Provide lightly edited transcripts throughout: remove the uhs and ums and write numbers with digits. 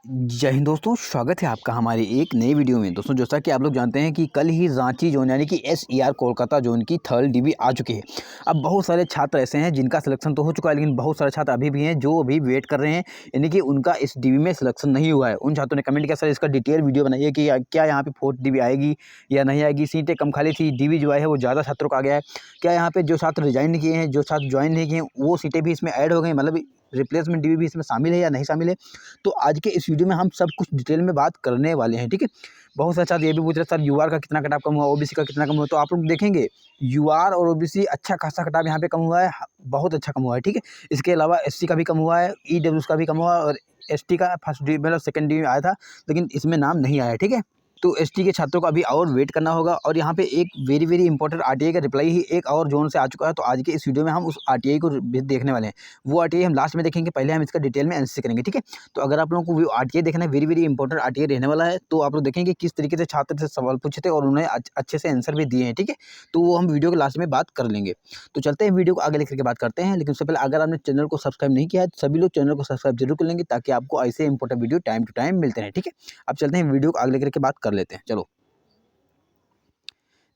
जय हिंद दोस्तों, स्वागत है आपका हमारी एक नई वीडियो में। दोस्तों, जैसा कि आप लोग जानते हैं कि कल ही रांची जोन यानी कि SER कोलकाता जोन की थर्ड डीवी आ चुकी है। अब बहुत सारे छात्र ऐसे हैं जिनका सिलेक्शन तो हो चुका है, लेकिन बहुत सारे छात्र अभी भी हैं जो अभी वेट कर रहे हैं, यानी कि उनका इस डीवी में सिलेक्शन नहीं हुआ है। उन छात्रों ने कमेंट किया, सर इसका डिटेल वीडियो बनाइए कि क्या यहाँ पे फोर्थ डीवी आएगी या नहीं आएगी। सीटें कम खाली थी, डीवी जो है वो ज़्यादा छात्रों का आ गया है। क्या यहाँ पे जो छात्र रिजाइन किए हैं, जो छात्र ज्वाइन नहीं किए हैं, वो सीटें भी इसमें ऐड हो गई, मतलब रिप्लेसमेंट डीवी भी इसमें शामिल है या नहीं शामिल है। तो आज के इस वीडियो में हम सब कुछ डिटेल में बात करने वाले हैं, ठीक है। बहुत सारे छात्र ये भी पूछ रहे सर यूआर का कितना कटाव कम हुआ, ओबीसी का कितना कम हुआ। तो आप लोग देखेंगे यूआर और ओबीसी अच्छा खासा कटाव यहाँ पे कम हुआ है, बहुत अच्छा कम हुआ है, ठीक है। इसके अलावा एससी का भी कम हुआ है, ईडब्ल्यूएस का भी कम हुआ है, और एसटी का फर्स्ट डी मतलब सेकंड डी में आया था, लेकिन इसमें नाम नहीं आया, ठीक है। तो एसटी के छात्रों को अभी और वेट करना होगा। और यहाँ पे एक वेरी वेरी इंपॉर्टेंट आरटीआई का रिप्लाई ही एक और जोन से आ चुका है। तो आज के इस वीडियो में हम उस आरटीआई को भी देखने वाले हैं। वो आरटीआई हम लास्ट में देखेंगे, पहले हम इसका डिटेल में एनालिसिस करेंगे, ठीक है। तो अगर आप लोगों को वो आरटीआई देखना है, वेरी वेरी इंपॉर्टेंट आरटीआई रहने वाला है, तो आप लोग देखेंगे किस तरीके से छात्र से सवाल पूछे थे और उन्होंने अच्छे से आंसर भी दिए हैं, ठीक है। तो वो हम वीडियो के लास्ट में बात कर लेंगे। तो चलते हैं वीडियो को आगे लेकर के बात करते हैं, लेकिन उससे पहले अगर आपने चैनल को सब्सक्राइब नहीं किया है तो सभी लोग चैनल को सब्सक्राइब जरूर कर लेंगे, ताकि आपको ऐसे important video time to time मिलते हैं, ठीक है। अब चलते हैं वीडियो को आगे लेकर के बात कर लेते हैं, चलो।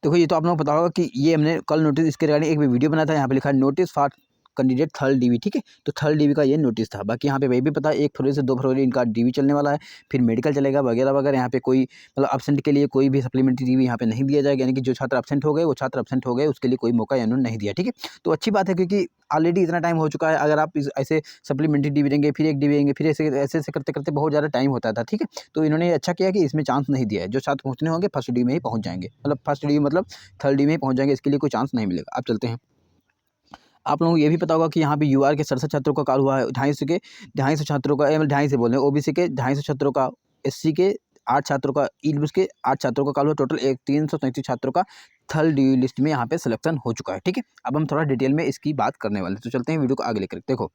देखो, ये तो आप लोगों को पता होगा कि ये हमने कल नोटिस इसके रिगार्डिंग एक वीडियो बनाया था। यहाँ पे लिखा है notice for candidate third DV, ठीक है। तो थर्ड डीवी का ये नोटिस था। बाकी यहाँ पे वही भी पता है 1 फरवरी से 2 फरवरी इनका डीवी चलने वाला है, फिर मेडिकल चलेगा वगैरह वगैरह। यहाँ पे कोई मतलब अब्सेंट के लिए कोई भी सप्लीमेंट्री डीवी यहाँ पे नहीं दिया जाएगा, यानी कि जो छात्र अब्सेंट हो गए वो छात्र अब्सेंट हो गए, उसके लिए कोई मौका इन्होंने नहीं दिया, ठीक है। तो अच्छी बात है, क्योंकि ऑलरेडी इतना टाइम हो चुका है। अगर आप ऐसे सप्लीमेंट्री डीवी देंगे, फिर एक डीवी देंगे, फिर ऐसे ऐसे ऐसे करते करते बहुत ज़्यादा टाइम होता था, ठीक है। तो इन्होंने अच्छा किया कि इसमें चांस नहीं दिया है। जो छात्र पहुँचने होंगे फर्स्ट डी में ही पहुँच जाएंगे, मतलब फर्स्ट डी मतलब थर्ड डी में ही पहुँच जाएंगे, इसके लिए कोई चांस नहीं मिलेगा। अब चलते हैं। आप लोगों को ये भी पता होगा कि यहाँ पे यूआर के 67 छात्रों का कॉल हुआ है, 250 छात्रों का, 250 बोल रहे हैं, ओबीसी के 250 छात्रों का, एससी के 8 छात्रों का, ईडब्ल्यूएस के 8 छात्रों का कॉल हुआ। टोटल 333 छात्रों का थर्ड डी लिस्ट में यहाँ पे सिलेक्शन हो चुका है, ठीक है। अब हम थोड़ा डिटेल में इसकी बात करने वाले हैं, तो चलते हैं वीडियो को आगे लेकर। देखो,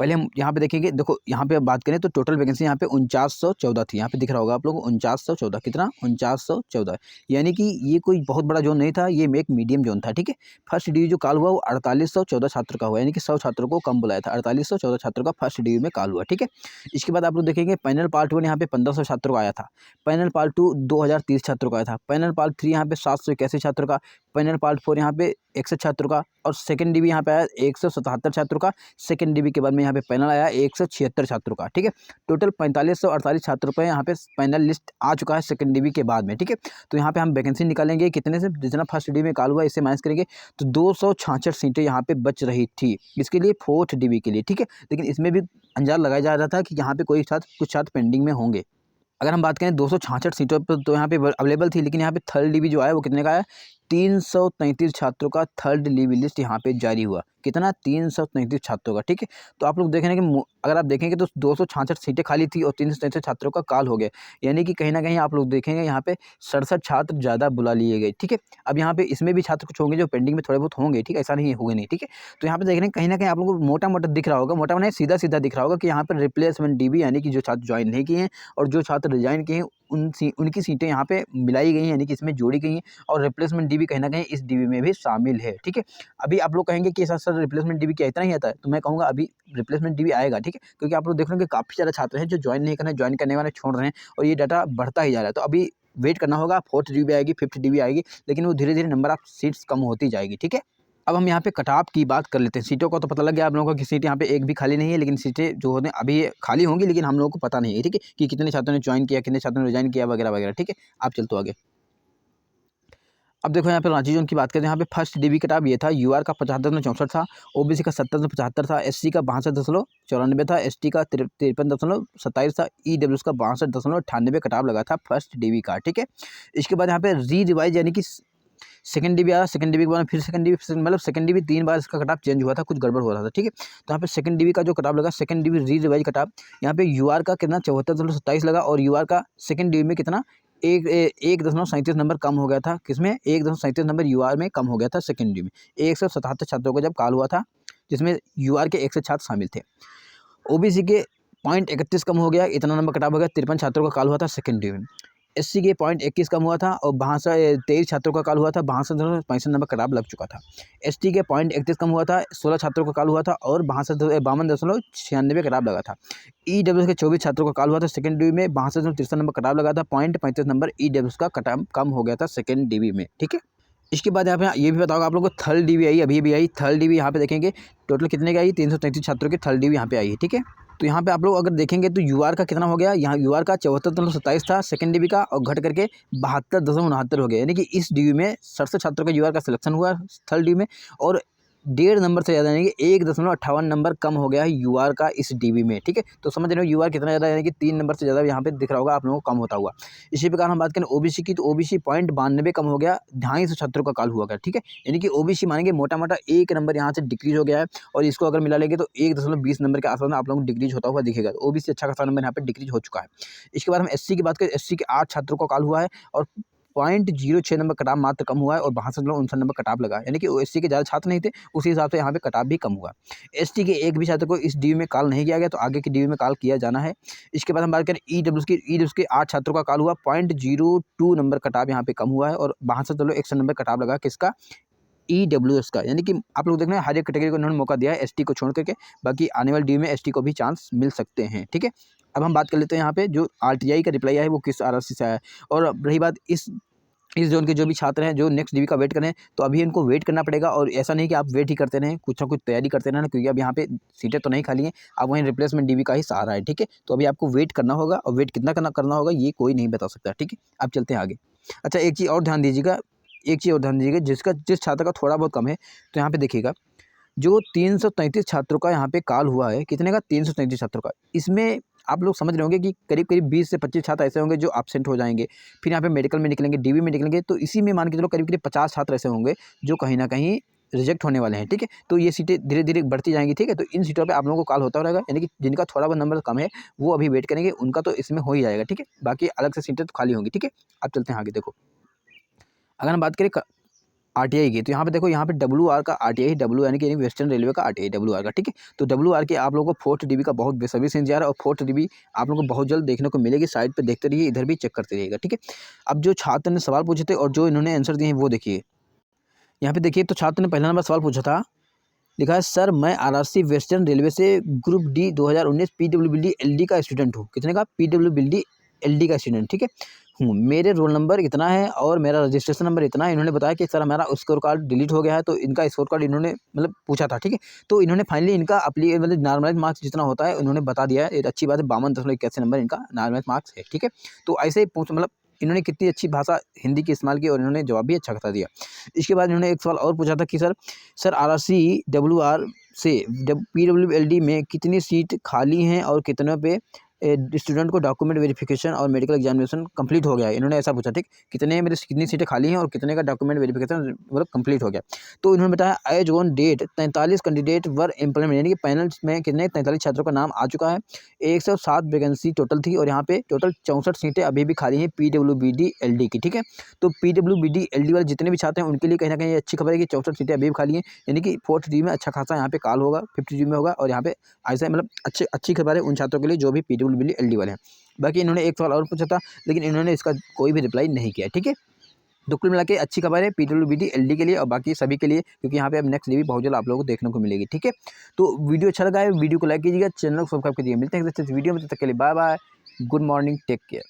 पहले हम यहाँ पे देखेंगे। देखो, यहाँ पे अब बात करें तो टोटल वैकेंसी यहाँ पे 4914 थी। यहाँ पे दिख रहा होगा आप लोगों को 4914, कितना 4914, यानी कि ये कोई बहुत बड़ा जोन नहीं था, ये एक मीडियम जोन था, ठीक है। फर्स्ट डिवी जो कॉल हुआ वो 4814 छात्र का हुआ, यानी कि 100 छात्रों को कम बुलाया था। 4814 छात्रों का फर्स्ट डिवी में कॉल हुआ, ठीक है। इसके बाद आप लोग देखेंगे पैनल पार्ट 1 यहाँ पे 1500 छात्रों का आया था। पैनल पार्ट 2 2030 छात्रों का आया था। पैनल पार्ट 3 यहाँ पे 781 छात्रों का। पैनल पार्ट 4 यहाँ पे 61 छात्रों का। और सेकंड डीवी यहाँ पे आया 177 छात्रों का। सेकंड डीवी के बाद में यहाँ पे पैनल आया 176 छात्रों का, ठीक है। टोटल 4548 छात्रों पे यहाँ पे पैनल लिस्ट आ चुका है सेकंड डीवी के बाद में, ठीक है। तो यहाँ पे हम वैकेंसी निकालेंगे कितने से, जितना फर्स्ट डीवी में कॉल हुआ इससे माइनस करेंगे तो 266 सीटें यहाँ पे बच रही थी इसके लिए, फोर्थ डीवी के लिए, ठीक है। लेकिन इसमें भी अंदाजा लगाया जा रहा था कि यहाँ पे कुछ छात्र पेंडिंग में होंगे। अगर हम बात करें 266 सीटों पर, तो यहाँ पे अवेलेबल थी, लेकिन यहाँ पे थर्ड डीवी जो आया वो कितने का आया, 333 छात्रों का थर्ड डीवी लिस्ट यहाँ पे जारी हुआ। कितना, 333 छात्रों का, ठीक है। तो आप लोग देख रहे हैं कि अगर आप देखेंगे तो 266 सीटें खाली थी और 333 छात्रों का कॉल हो गया, यानी कि कहीं ना कहीं आप लोग देखेंगे यहाँ पे 67 छात्र ज़्यादा बुला लिए गए, ठीक है। अब यहाँ पे इसमें भी छात्र कुछ होंगे जो पेंडिंग में थोड़े बहुत होंगे, ठीक है, ऐसा नहीं होंगे नहीं, ठीक है। तो यहाँ पे देख रहे हैं कहीं ना कहीं आप लोगों को मोटा मोटा दिख रहा होगा, मोटा नहीं सीधा सीधा दिख रहा होगा कि यहाँ पर रिप्लेसमेंट डीवी, यानी कि जो छात्र ज्वाइन नहीं किए हैं और जो छात्र रिजाइन किए हैं उनकी सीटें यहाँ पे मिलाई गई हैं, यानी कि इसमें जोड़ी गई हैं। और रिप्लेसमेंट डीवी कहीं ना कहीं इस डीवी में भी शामिल है, ठीक है। अभी आप लोग कहेंगे कि सर रिप्लेसमेंट डीवी क्या इतना ही आता है, तो मैं कहूँगा अभी रिप्लेसमेंट डीवी आएगा, ठीक है। क्योंकि आप लोग देख रहे हैं कि काफ़ी सारे छात्र हैं जो ज्वाइन नहीं करना, ज्वाइन करने वाले छोड़ रहे हैं, और ये डाटा बढ़ता ही जा रहा है। तो अभी वेट करना होगा, फोर्थ डीवी आएगी, फिफ्थ डीवी आएगी, लेकिन वो धीरे धीरे नंबर ऑफ सीट्स कम होती जाएगी, ठीक है। अब हम यहाँ पे कटऑफ की बात कर लेते हैं। सीटों का तो पता लग गया आप लोगों को कि सीट यहाँ पे एक भी खाली नहीं है, लेकिन सीटें जो होते हैं अभी खाली होंगी, लेकिन हम लोगों को पता नहीं है, ठीक है, कि कितने छात्रों ने ज्वाइन किया, कितने छात्रों ने रिजाइन किया वगैरह वगैरह, ठीक है। आप चलते आगे। अब देखो यहाँ पे रांची जोन की बात करें, यहाँ पे फर्स्ट डीवी कटाव ये था, यूआर का 75.64 था, ओबीसी का 70.75 था, एससी का 62.94 था, एसटी का 53.27 था, ईडब्ल्यूएस का 62.98 कटाव लगा था फर्स्ट डीवी का, ठीक है। इसके बाद यहाँ पे री रिवाइज, यानी कि सेकंड डीवी आया, सेकंड डीवी के बाद फिर सेकंड डीवी, मतलब सेकंड डीवी 3 बार इसका कटाव चेंज हुआ था, कुछ गड़बड़ हो रहा था, ठीक है। तो यहाँ पे सेकंड डीवी का जो कटाव लगा, सेकंड डीवी री रिवाइज कटाव, यहाँ पे यूआर का कितना 74.27 लगा, और यूआर का सेकंड डीवी में कितना 1.37 नंबर कम हो गया था। किसमें 1.37 नंबर यूआर में कम हो गया था सेकंड डीवी में। 177 छात्रों को जब कॉल हुआ था, जिसमें यूआर के 100 छात्र शामिल थे। ओबीसी के 0.31 कम हो गया, इतना नंबर कटाव हो गया, 53 छात्रों का कॉल हुआ था सेकंड डीवी में। एससी के 0.21 कम हुआ था और 23 छात्रों का काल हुआ था, 62.65 नंबर कटाव लग चुका था। एसटी के 0.31 कम हुआ था, 16 छात्रों का काल हुआ था और 52.96 कटाव लगा था। ईडब्ल्यूएस के 24 छात्रों का काल हुआ था, सेकंड डीवी में 62.63 नंबर कटाव लगा था, 0.35 नंबर ईडब्ल्यूएस का कटाव कम हो गया था सेकंड डीवी में, ठीक है। इसके बाद यहाँ पे ये भी बताऊंगा आप लोगों को, थर्ड डीवी आई, अभी भी आई थर्ड डीवी। यहाँ पे देखेंगे टोटल कितने की आई, 333 छात्रों की थर्ड डीवी यहाँ पे आई है, ठीक है। तो यहाँ पे आप लोग अगर देखेंगे तो यूआर का कितना हो गया, यहाँ यूआर का 74.27 था सेकंड डीवी का, और घट करके 72.69 हो गया, यानी कि इस डीवी में 67 छात्रों का यूआर का सिलेक्शन हुआ थर्ड डीवी में, और 1.5 नंबर से ज़्यादा, यानी कि 1.58 नंबर कम हो गया है यूआर का इस डीवी में, ठीक है। तो समझ रहे हो यूआर कितना ज़्यादा, यानी कि 3 नंबर से ज़्यादा यहाँ पे दिख रहा होगा आप लोगों को कम होता हुआ। इसी प्रकार हम बात करें ओबीसी की, तो ओबीसी 0.92 कम हो गया, 250 छात्रों का काल हुआ गया, ठीक है। यानी कि ओबीसी मानेंगे मोटा मोटा 1 नंबर यहाँ से डिक्रीज हो गया है, और इसको अगर मिला लेंगे तो 1.20 नंबर के आसपास में आप लोगों को डिक्रीज होता हुआ दिखेगा। तो ओबीसी अच्छा खासा नंबर यहाँ पे डिक्रीज हो चुका है। इसके बाद हम एससी की बात करें, एससी के 8 छात्रों का काल हुआ है और 0.06 नंबर कटाव मात्र कम हुआ है, और 62.59 नंबर कटाव लगा, यानी कि एससी के ज़्यादा छात्र नहीं थे, उसी हिसाब से यहाँ पे कटाव भी कम हुआ। एसटी के एक भी छात्र को इस डीवी में काल नहीं किया गया, तो आगे की डीवी में काल किया जाना है। इसके बाद हम बात करें ईडब्ल्यूएस के 8 छात्रों का काल हुआ, 0.02 नंबर कटाव यहाँ पे कम हुआ है, और 62.61 नंबर कटाव लगा किसका, ईडब्ल्यूएस का। यानी कि आप लोग देख रहे हैं हर एक कैटेगरी को उन्होंने मौका दिया है, एसटी को छोड़ करके, बाकी आने वाली डीवी में एसटी को भी चांस मिल सकते हैं, ठीक है। अब हम बात कर लेते हैं यहाँ पे जो आरटीआई का रिप्लाई आया है वो किस आरआरसी से आया है, और रही बात इस जोन के जो भी छात्र हैं जो नेक्स्ट डीवी का वेट करें, तो अभी इनको वेट करना पड़ेगा, और ऐसा नहीं कि आप वेट ही करते रहें, कुछ ना कुछ तैयारी करते रहना, क्योंकि अब यहाँ पे सीटें तो नहीं खाली हैं, आप वहीं रिप्लेसमेंट डीवी का ही सहारा है, ठीक है। तो अभी आपको वेट करना होगा, और वेट कितना करना होगा ये कोई नहीं बता सकता, ठीक है। अब चलते हैं आगे। अच्छा, एक चीज़ और ध्यान दीजिएगा, जिस छात्र का थोड़ा बहुत कम है, तो यहाँ पे देखिएगा जो 333 छात्रों का यहाँ पे काल हुआ है, कितने का, 333 छात्रों का। इसमें आप लोग समझ रहे होंगे कि करीब 20 से 25 छात्र ऐसे होंगे जो एब्सेंट हो जाएंगे, फिर यहाँ पे मेडिकल में निकलेंगे, डीवी में निकलेंगे, तो इसी में मान के चलो करीब 50 छात्र ऐसे होंगे जो कहीं ना कहीं रिजेक्ट होने वाले हैं, ठीक है। तो ये सीटें धीरे धीरे बढ़ती जाएंगी, ठीक है। तो इन सीटों पे आप लोगों को कॉल होता रहेगा, यानी कि जिनका थोड़ा बहुत नंबर कम है वो अभी वेट करेंगे, उनका तो इसमें हो ही जाएगा, ठीक है। बाकी अलग से सीटें तो खाली होंगी, ठीक है। अब चलते हैं आगे। देखो, अगर हम बात करें आरटीआई की, तो यहाँ पे देखो, यहाँ पे डब्ल्यूआर का आरटीआई, डब्ल्यू यानी कि वेस्टर्न रेलवे का आरटीआई डब्ल्यूआर का, ठीक है। तो डब्ल्यूआर के आप लोगों को फोर्थ डीवी का बहुत बेसब्री से इंतजार है, और फोर्थ डीवी आप लोगों को बहुत जल्द देखने को मिलेगी। साइड पे देखते रहिए, इधर भी चेक करते रहिएगा, ठीक है। अब जो छात्र ने सवाल पूछे थे और जो इन्होंने आंसर दिए हैं वो देखिए, यहाँ पे देखिए। तो छात्र ने पहला नंबर सवाल पूछा था, लिखा है, सर मैं आरआरसी वेस्टर्न रेलवे से ग्रुप डी 2019 पीडब्ल्यूबीडी एलडी का स्टूडेंट हूँ। कितने का, पीडब्ल्यूबीडी एलडी का स्टूडेंट, ठीक है हूँ। मेरे रोल नंबर इतना है और मेरा रजिस्ट्रेशन नंबर इतना है। इन्होंने बताया कि सर हमारा स्कोर कार्ड डिलीट हो गया है, तो इनका स्कोर कार्ड इन्होंने मतलब पूछा था, ठीक है। तो इन्होंने फाइनली इनका मतलब नॉर्मलाइज मार्क्स जितना होता है उन्होंने बता दिया है। अच्छी बात है, 52.81 नंबर इनका नॉर्मलाइज मार्क्स है, ठीक है। तो ऐसे ही पूछ मतलब इन्होंने कितनी अच्छी भाषा हिंदी की इस्तेमाल की, और इन्होंने जवाब भी अच्छा खासा दिया। इसके बाद इन्होंने एक सवाल और पूछा था कि सर आरआरसी डब्ल्यूआर से पीडब्ल्यूएलडी में कितनी सीट खाली हैं और कितने पे स्टूडेंट को डॉक्यूमेंट वेरिफिकेशन और मेडिकल एग्जामिनेशन कंप्लीट हो गया है। इन्होंने ऐसा पूछा, ठीक, कितनी सीटें खाली हैं और कितने का डॉक्यूमेंट वेरिफिकेशन मतलब कंप्लीट हो गया। तो इन्होंने बताया as on date 43 candidate were employment, यानी कि पैनल में कितने 43 छात्रों का नाम आ चुका है। 107 वैकेंसी टोटल थी, और यहाँ पे टोटल 64 सीटें अभी भी खाली हैं पीडब्ल्यूबीडी एलडी की, ठीक है। तो पीडब्ल्यूबीडी एलडी वाले जितने भी छात्र हैं उनके लिए कहीं ना कहीं अच्छी खबर है कि 64 सीटें अभी भी खाली हैं, यानी कि फोर्थ डी में अच्छा खासा यहाँ पे काल होगा, फिफ्थ डी में होगा, और यहाँ पे ऐसा मतलब अच्छी खबर है उन छात्रों के लिए जो भी पीडब्ल्यूबीडी एलडी वाले हैं। बाकी इन्होंने एक सवाल और पूछा था, लेकिन इन्होंने इसका कोई भी रिप्लाई नहीं किया, ठीक है। तो कुल मिला के अच्छी खबर है पीडब्ल्यूबीडी एलडी के लिए और बाकी सभी के लिए, क्योंकि यहाँ पे अब नेक्स्ट डीवी बहुत जल्द आप लोगों को देखने को मिलेगी, ठीक है। तो वीडियो अच्छा लगा है, वीडियो को लाइक कीजिएगा, चैनल को सब्सक्राइब कीजिएगा। मिलते हैं इस वीडियो में, तब तक के लिए bye bye, good morning, take care.